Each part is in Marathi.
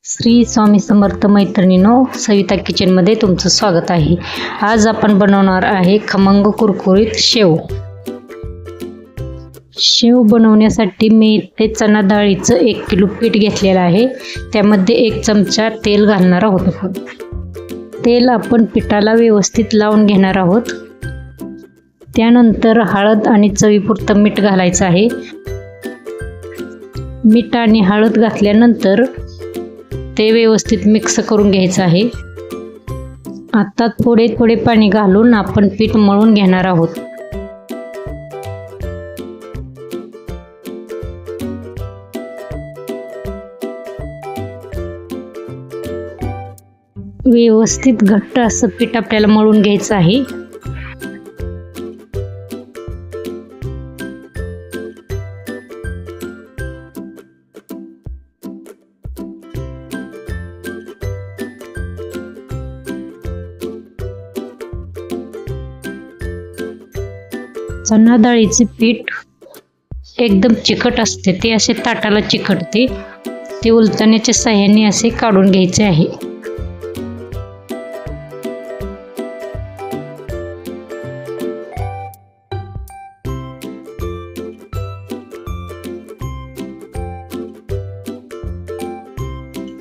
श्री स्वामी समर्थ मैत्रिणींनो, सविता किचनमध्ये तुमचं स्वागत आहे। आज आपण बनवणार आहे खमंग कुरकुरीत शेव। शेव बनवण्यासाठी मी इथे चणा डाळीचं 1 किलो पीठ घेतलेलं आहे। त्यामध्ये 1 चमचा तेल घालणार आहोत। तेल आपण पिठाला व्यवस्थित लावून घेणार आहोत। त्यानंतर हळद आणि चवीपुरतं मीठ घालायचं आहे। मीठ आणि हळद घातल्यानंतर ते व्यवस्थित मिक्स करून घ्यायचं आहे। आता थोडे थोडे पाणी घालून आपण पीठ मळून घेणार आहोत। व्यवस्थित घट्ट असं पीठ आपल्याला मळून घ्यायचं आहे। चणा डाळीचे पीठ एकदम चिकट असते, ते असे ताटाला चिकटते। ते उलटण्याच्या साहाय्याने असे काढून घ्यायचे आहे।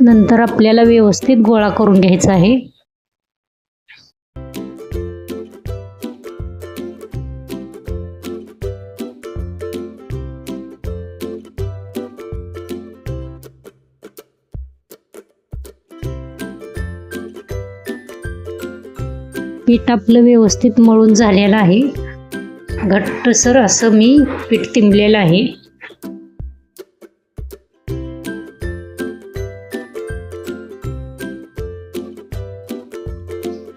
नंतर आपल्याला व्यवस्थित गोळा करून घ्यायचा आहे। पीठ आपलं व्यवस्थित मळून झालेलं आहे। घट्टसर असं मी पीठ तिंबलेलं आहे।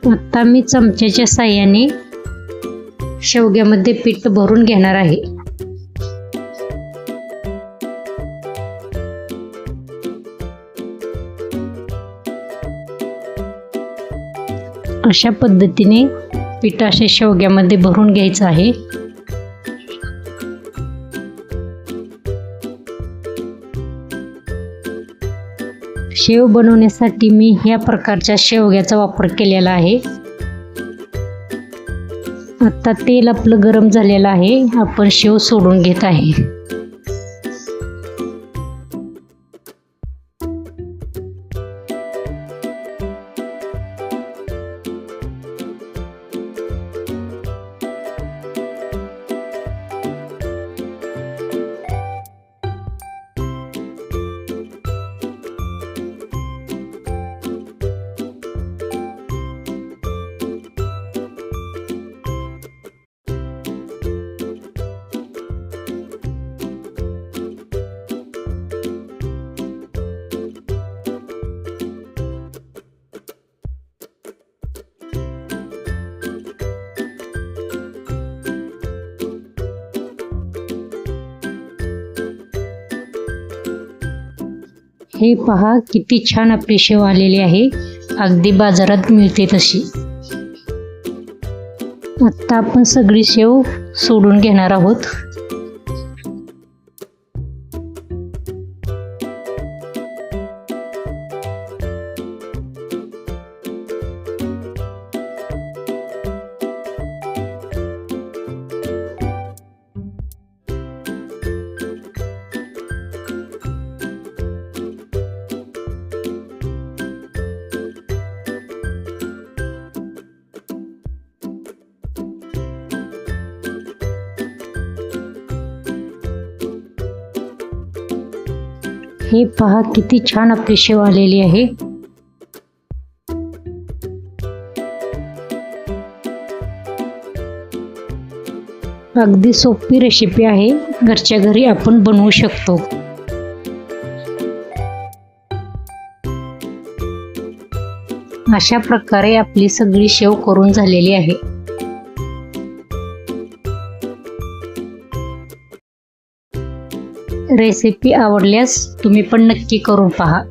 आता मी चमच्याच्या साहाय्याने शेवग्यामध्ये पीठ भरून घेणार आहे। अशा पद्धतीने पीठ असे शेवग्यामध्ये भरून घ्यायचं आहे। शेव बनवण्यासाठी मी ह्या प्रकारच्या शेवग्याचा वापर केलेला आहे। आता तेल आपलं गरम झालेलं आहे, आपण शेव सोडून घेत आहे। हे पहा किती छान आपली शेव आलेली आहे, अगदी बाजारात मिळते तशी। आता आपण सगळी शेव सोडून घेणार आहोत। हे पहा किती छान आपली शेव आलेली आहे। अगदी सोपी रेसिपी आहे, घरच्या घरी आपण बनवू शकतो। अशा प्रकारे आपली सगळी शेव करून झालेली आहे। रेसिपी आवडल्यास तुम्ही पण नक्की करून पहा।